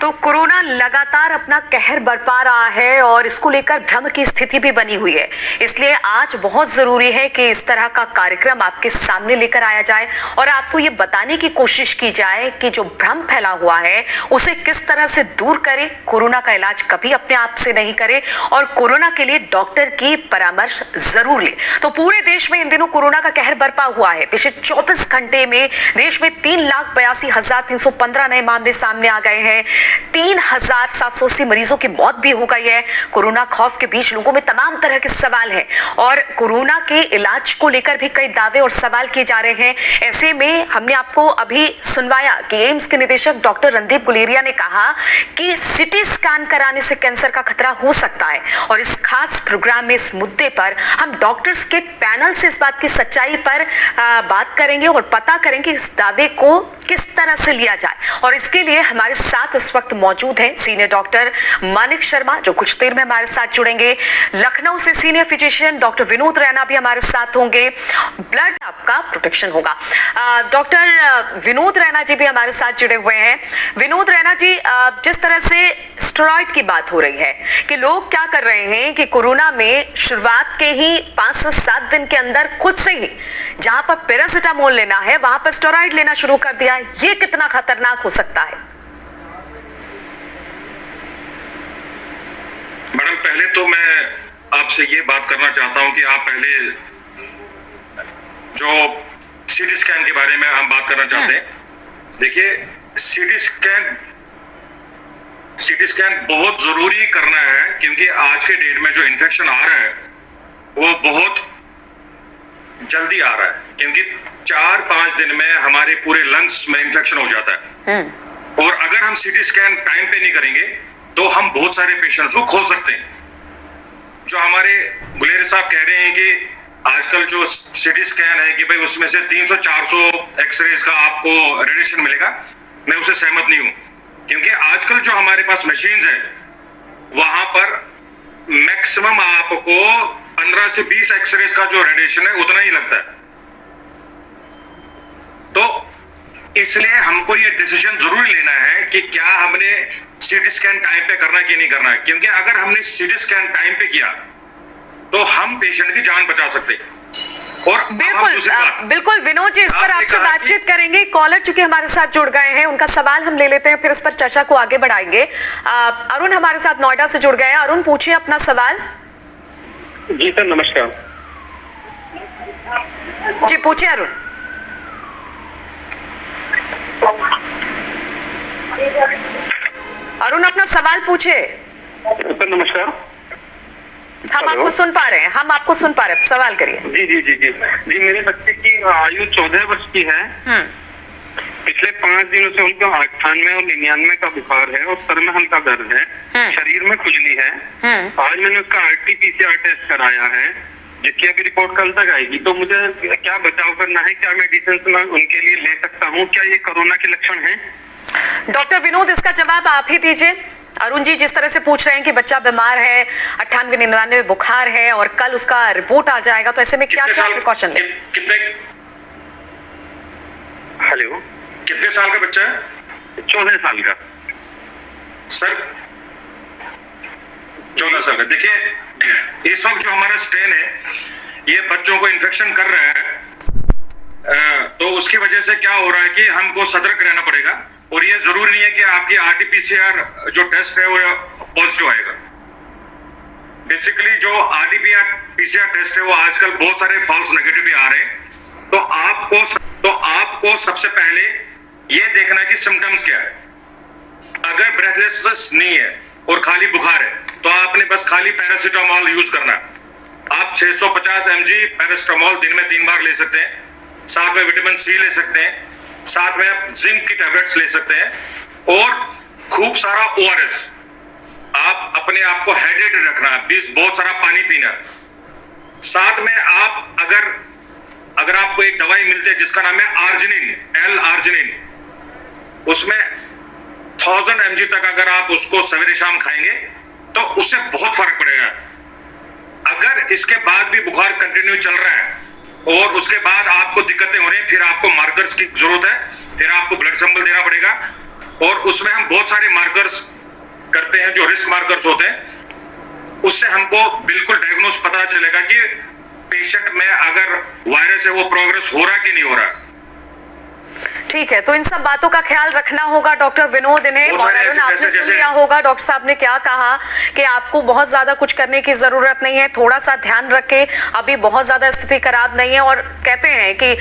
तो कोरोना लगातार अपना कहर बरपा रहा है और इसको लेकर भ्रम की स्थिति भी बनी हुई है। इसलिए आज बहुत जरूरी है कि इस तरह का कार्यक्रम आपके सामने लेकर आया जाए और आपको ये बताने की कोशिश की जाए कि जो भ्रम फैला हुआ है उसे किस तरह से दूर करें। कोरोना का इलाज कभी अपने आप से नहीं करें और कोरोना के लिए डॉक्टर की परामर्श जरूर लें। तो पूरे देश में इन दिनों कोरोना का कहर बरपा हुआ है। पिछले 24 घंटे में देश में 3,82,315 नए मामले सामने आ गए हैं। 3,780 मरीजों की मौत भी हो गई है। कोरोना खौफ के बीच लोगों में तमाम तरह के सवाल हैं और कोरोना के इलाज को लेकर भी कई दावे और सवाल किए जा रहे हैं। ऐसे में हमने आपको अभी सुनवाया कि एम्स के निदेशक डॉक्टर रणदीप गुलेरिया ने कहा कि सीटी स्कैन कराने से कैंसर का खतरा हो सकता है और इस खास प्रोग्राम में इस मुद्दे पर हम डॉक्टर्स के पैनल से इस बात की सच्चाई पर बात करेंगे और पता करेंगे इस दावे को किस तरह से लिया जाए। और इसके लिए हमारे साथ इस वक्त मौजूद हैं सीनियर डॉक्टर मानिक शर्मा, जो कुछ देर में हमारे साथ जुड़ेंगे। लखनऊ से senior physician doctor Vinod Raina भी हमारे साथ होंगे। ब्लड आपका प्रोटेक्शन होगा। डॉक्टर विनोद रैना जी भी हमारे साथ जुड़े हुए हैं। विनोद रैना जी, जिस तरह से स्टेरॉइड की बात हो रही है कि लोग क्या कर रहे हैं कि कोरोना में शुरुआत के ही 5 से 7 दिन के अंदर खुद से ही जहां पर पैरासिटामोल लेना है वहां पर स्टेरॉइड लेना शुरू कर दिया है। ये कितना खतरनाक हो सकता है? मैडम, पहले तो मैं आपसे ये बात करना चाहता हूं कि आप पहले जो सीटी स्कैन के बारे में हम बात करना चाहते हैं। देखिए, सीटी स्कैन बहुत जरूरी करना है क्योंकि आज के डेट में जो इन्फेक्शन आ रहा है वो बहुत जल्दी आ रहा है, क्योंकि 4-5 दिन में हमारे पूरे लंग्स में इन्फेक्शन हो जाता है। और अगर हम सीटी स्कैन टाइम पे नहीं करेंगे तो हम बहुत सारे पेशेंट्स को खो सकते हैं। जो हमारे गुलेरिया साहब कह रहे हैं कि आजकल जो सीटी स्कैन है कि भाई उसमें से 300-400 एक्सरेज का आपको रेडिएशन मिलेगा, मैं उससे सहमत नहीं हूं, क्योंकि आजकल जो हमारे पास मशीन्स है वहां पर मैक्सिमम आपको 15 से 20 एक्सरेज का जो रेडिएशन है उतना ही लगता है। तो इसलिए हमको ये डिसीजन जरूर लेना है कि क्या हमने सीटी स्कैन टाइम पे करना कि नहीं करना है, क्योंकि अगर हमने सीटी स्कैन टाइम पे किया तो हम पेशेंट की जान बचा सकते हैं। और बिल्कुल विनोद जी, इस पर आपसे बातचीत करेंगे। कॉलर चूंकि हमारे साथ जुड़ गए हैं, उनका सवाल हम ले लेते हैं, फिर इस पर चर्चा को आगे बढ़ाएंगे। अरुण हमारे साथ नोएडा से जुड़ गए हैं। अरुण, पूछिए अपना सवाल। जी सर, नमस्कार जी, पूछिए अरुण। अरुण, अपना सवाल पूछिए। सर नमस्कार। हम आपको सुन पा रहे हैं, सवाल करिए। जी जी जी जी जी मेरे बच्चे की आयु 14 वर्ष की है। पिछले 5 दिनों से उनको 98 और 99 का बुखार है और सर में हल्का दर्द है, शरीर में खुजली है। आज मैंने उसका RT-PCR टेस्ट कराया है, जिसकी अभी रिपोर्ट कल तक आएगी। तो मुझे क्या बचाव करना है, क्या मेडिसिन मैं उनके लिए ले सकता हूँ, क्या ये कोरोना के लक्षण है? डॉक्टर विनोद, इसका जवाब आप ही दीजिए। अरुण जी जिस तरह से पूछ रहे हैं कि बच्चा बीमार है, 98-99 बुखार है और कल उसका रिपोर्ट आ जाएगा, तो ऐसे में क्या क्या प्रिकॉशन लें? हेलो, कितने साल का बच्चा है? 14 साल का। सर 14 साल का। देखिए, इस वक्त जो हमारा स्ट्रेन है ये बच्चों को इन्फेक्शन कर रहा है, तो उसकी वजह से क्या हो रहा है कि हमको सतर्क रहना पड़ेगा। और ये जरूरी नहीं है कि आपकी RT-PCR जो टेस्ट है वो पॉजिटिव आएगा। बेसिकली जो RT-PCR टेस्ट है वो आजकल बहुत सारे फॉल्स नेगेटिव भी आ रहे हैं। तो आपको सबसे पहले ये देखना है कि सिम्टम्स क्या है। अगर ब्रेथलेसनेस नहीं है और खाली बुखार है तो आपने बस खाली पैरासिटामोल यूज करना है। आप 650 mg पैरासिटामोल दिन में 3 बार ले सकते हैं। साथ में विटामिन C ले सकते हैं, साथ में आप जिंक की टैबलेट्स ले सकते हैं और खूब सारा ORS। आप अपने आप को हाइड्रेटेड रखना है, बहुत सारा पानी पीना। साथ में आप अगर आपको एक दवाई मिलती है जिसका नाम है आर्जिनिन, L-आर्जिनिन, उसमें 1000 mg तक अगर आप उसको सवेरे शाम खाएंगे तो उससे बहुत फर्क पड़ेगा। अगर इसके बाद भी बुखार कंटिन्यू चल रहा है और उसके बाद आपको दिक्कतें हो रही हैं, फिर आपको मार्कर्स की जरूरत है, फिर आपको ब्लड सैंपल देना पड़ेगा और उसमें हम बहुत सारे मार्कर्स करते हैं जो रिस्क मार्कर्स होते हैं, उससे हमको बिल्कुल डायग्नोस पता चलेगा कि पेशेंट में अगर वायरस है वो प्रोग्रेस हो रहा कि नहीं हो रहा। ठीक है, तो इन सब बातों का ख्याल रखना होगा डॉक्टर विनोद इन्हें। और अरुण, आपने सुन लिया होगा डॉक्टर साहब ने क्या कहा कि आपको बहुत ज्यादा कुछ करने की जरूरत नहीं है, थोड़ा सा ध्यान रखें, अभी बहुत ज्यादा स्थिति खराब नहीं है। और कहते हैं कि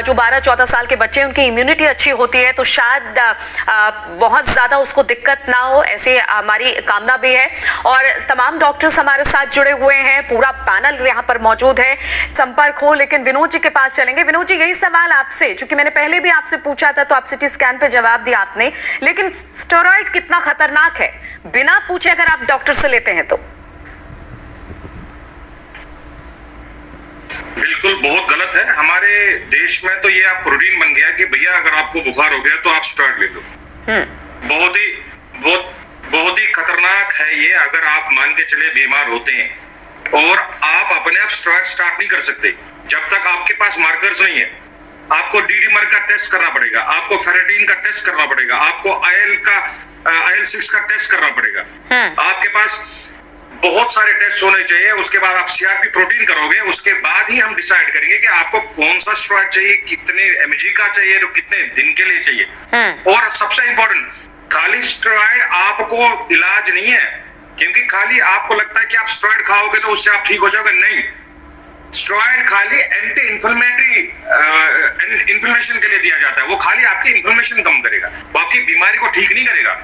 जो 12-14 साल के बच्चे उनकी इम्यूनिटी अच्छी होती है, तो शायद बहुत ज्यादा उसको दिक्कत ना हो, ऐसी हमारी कामना भी है। और तमाम डॉक्टर्स हमारे साथ जुड़े हुए हैं, पूरा पैनल यहाँ पर मौजूद है, संपर्क हो। लेकिन विनोद जी के पास चलेंगे। विनोद जी, यही सवाल आपसे, चूंकि मैंने पहले भी आपसे पूछा था तो आप सिटी स्कैन पे जवाब दिया आपने, लेकिन स्टेरॉइड कितना खतरनाक है बिना पूछे अगर आप डॉक्टर से लेते हैं तो? बिल्कुल बहुत गलत है। हमारे देश में तो ये आप रूटीन बन गया कि भैया अगर आपको बुखार हो गया तो आप स्टेरॉइड ले लो। बहुत ही खतरनाक है ये। अगर आप मान के चले बीमार होते हैं और आप अपने आप स्टेरॉइड स्टार्ट नहीं कर सकते जब तक आपके पास मार्कर्स नहीं है। आपको डीडीमर का टेस्ट करना पड़ेगा, आपको फेरेटिन का टेस्ट करना पड़ेगा, आपको IL-6 का टेस्ट करना पड़ेगा। आपके पास बहुत सारे टेस्ट होने चाहिए। उसके बाद आप CRP प्रोटीन करोगे, उसके बाद ही हम डिसाइड करेंगे कि आपको कौन सा स्टेरॉइड चाहिए, कितने mg का चाहिए, तो कितने दिन के लिए चाहिए। और सबसे इंपॉर्टेंट, खाली स्टेरॉइड आपको इलाज नहीं है, क्योंकि खाली आपको लगता है कि आप स्टेरॉइड खाओगे तो उससे आप ठीक हो जाओगे, नहीं। स्टेरॉइड खाली एंटी इन्फ्लेमेटरी इन्फ्लेमेशन के लिए दिया जाता है, वो खाली आपकी इन्फ्लेमेशन कम करेगा, बाकी बीमारी को ठीक नहीं करेगा।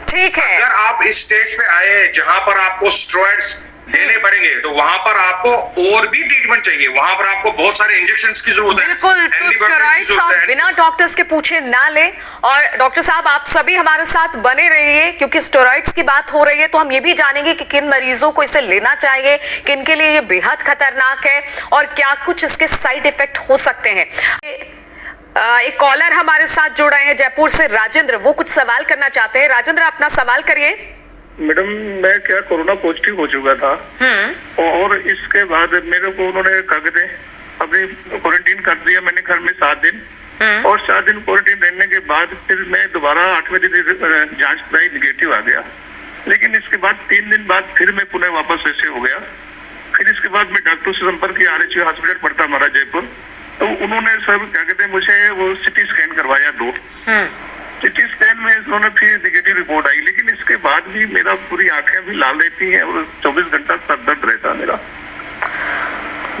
ठीक है, अगर आप इस स्टेज पे आए हैं जहां पर आपको स्टेरॉइड्स देने पड़ेंगे तो वहां पर आपको और भी ट्रीटमेंट चाहिए, वहां पर आपको बहुत सारे इंजेक्शंस की जरूरत है। बिल्कुल, तो स्टेरॉइड्स आप बिना डॉक्टर्स के पूछे ना लें। और डॉक्टर साहब, आप सभी हमारे साथ बने रहिए, क्योंकि स्टेरॉइड्स की बात हो रही है तो हम ये भी जानेंगे कि किन मरीजों को इसे लेना चाहिए, किन के लिए ये बेहद खतरनाक है और क्या कुछ इसके साइड इफेक्ट हो सकते हैं। एक कॉलर हमारे साथ जुड़ रहे हैं जयपुर से, राजेंद्र, वो कुछ सवाल करना चाहते हैं। राजेंद्र, अपना सवाल करिए। मैडम, मैं क्या कोरोना पॉजिटिव हो चुका था और इसके बाद मेरे को उन्होंने क्या कहते हैं अपनी क्वारंटीन कर दिया मैंने घर में 7 दिन। और 7 दिन क्वारंटीन रहने के बाद फिर मैं दोबारा 8वें दिन जांच कराई, निगेटिव आ गया। लेकिन इसके बाद 3 दिन बाद फिर मैं पुणे वापस ऐसे हो गया। फिर इसके बाद मैं डॉक्टर से संपर्क किया, RH हॉस्पिटल पड़ता हमारा जयपुर, तो उन्होंने सब क्या कहते हैं मुझे वो सिटी स्कैन करवाया 2। सिटी स्कैन में उन्होंने फिर निगेटिव रिपोर्ट आई, लेकिन इसके बाद भी मेरा पूरी आंखें भी लाल रहती हैं और 24 घंटा सर दर्द रहता है मेरा।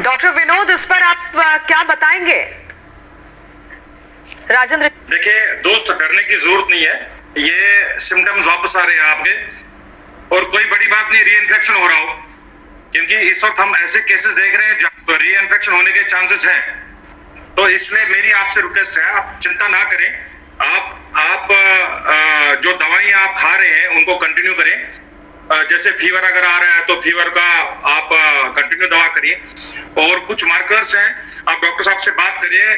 डॉक्टर विनोद, इस पर आप क्या बताएंगे? राजेंद्र, देखिए दोस्त, डरने की जरूरत नहीं है, ये सिम्टम्स वापस आ रहे हैं आपके और कोई बड़ी बात नहीं री इन्फेक्शन हो रहा हो, क्योंकि इस वक्त हम ऐसे केसेस देख रहे हैं जहां री इन्फेक्शन होने के चांसेस हैं। तो इसलिए मेरी आपसे रिक्वेस्ट है, आप चिंता ना करें। आप जो दवाइयां आप खा रहे हैं उनको कंटिन्यू करें। जैसे फीवर अगर आ रहा है तो फीवर का आप कंटिन्यू दवा करिए। और कुछ मार्कर्स हैं, आप डॉक्टर साहब से बात करिए,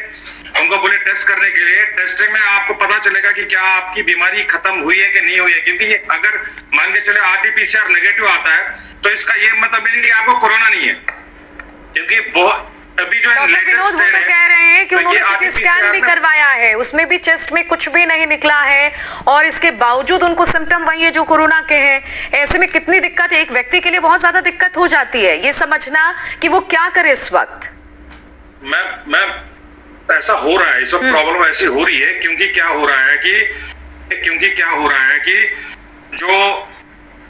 उनको बोले टेस्ट करने के लिए। टेस्टिंग में आपको पता चलेगा कि क्या आपकी बीमारी खत्म हुई है कि नहीं हुई है, क्योंकि अगर मान के चले RT-PCR नेगेटिव आता है तो इसका ये मतलब नहीं कि आपको कोरोना नहीं है, क्योंकि बहुत अभी जो डॉक्टर विनोद वो तो कह रहे हैं कि उन्होंने सिटी स्कैन भी करवाया है, उसमें भी चेस्ट में कुछ भी नहीं निकला है और इसके बावजूद उनको सिम्टम वही है जो कोरोना के हैं। ऐसे में कितनी दिक्कत है, एक व्यक्ति के लिए बहुत ज्यादा दिक्कत हो जाती है ये समझना कि वो क्या करे इस वक्त। मैं ऐसा हो रहा है इस वक्त, प्रॉब्लम ऐसी हो रही है क्योंकि क्या हो रहा है कि जो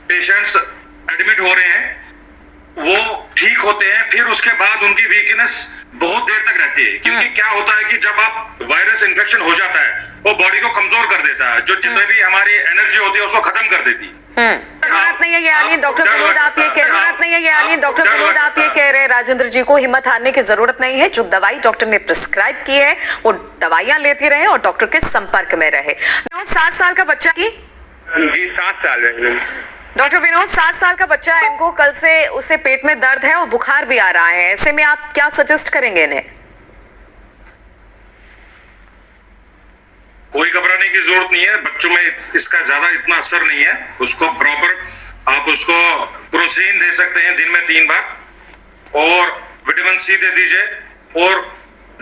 पेशेंट्स एडमिट हो रहे हैं वो ठीक होते हैं, फिर उसके बाद उनकी वीकनेस बहुत देर तक रहती है। क्योंकि क्या होता है कि जब आप वायरस इन्फेक्शन हो जाता है वो बॉडी को कमजोर कर देता है, जो जितने भी हमारी एनर्जी होती है उसको खत्म कर देती है। जरूरत नहीं है ये आनी डॉक्टर विनोद आप ये कह रहे हैं राजेंद्र जी को हिम्मत हारने की जरूरत नहीं है। जो दवाई डॉक्टर ने प्रिस्क्राइब की है वो दवाइयां लेती रहे और डॉक्टर के संपर्क में रहे। 7 साल का बच्चा की जी 7 साल है डॉक्टर विनोद, 7 साल का बच्चा है, इनको कल से उसे पेट में दर्द है और बुखार भी आ रहा है, ऐसे में आप क्या सजेस्ट करेंगे इन्हें? कोई घबराने की जरूरत नहीं है, बच्चों में इसका ज्यादा इतना असर नहीं है। उसको प्रॉपर आप उसको क्रोसिन दे सकते हैं दिन में 3 बार और विटामिन C दे दीजिए और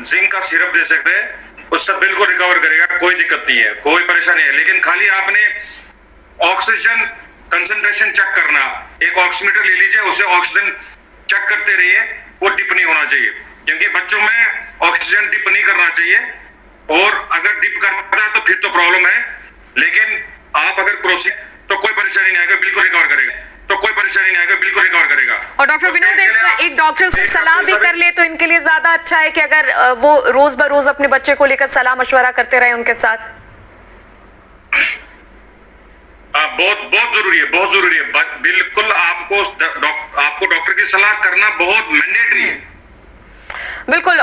जिंक का सिरप दे सकते हैं। उससे बिल्कुल रिकवर करेगा, कोई दिक्कत नहीं है, कोई परेशानी है। लेकिन खाली आपने ऑक्सीजन कंसंट्रेशन चेक करना, एक ऑक्सीमीटर ले लीजिए, उससे ऑक्सीजन चेक करते रहिए, वो डिप नहीं होना चाहिए, क्योंकि बच्चों में ऑक्सीजन डिप नहीं करना चाहिए, और अगर डिप करता है तो फिर तो प्रॉब्लम है। लेकिन आप अगर प्रोसीड तो कोई परेशानी नहीं आएगा, बिल्कुल रिकवर करेगा, तो कोई परेशानी नहीं आएगा, बिल्कुल रिकवर करेगा। और डॉक्टर विनोद, एक डॉक्टर से सलाह भी कर ले तो इनके लिए ज्यादा अच्छा है कि अगर वो रोज बरोज अपने बच्चे को लेकर सलाह मशवरा करते रहे उनके साथ। बहुत बहुत जरूरी है, बहुत जरूरी है। बिल्कुल आपको डॉक्टर की सलाह करना बहुत मैंडेटरी है। बिल्कुल।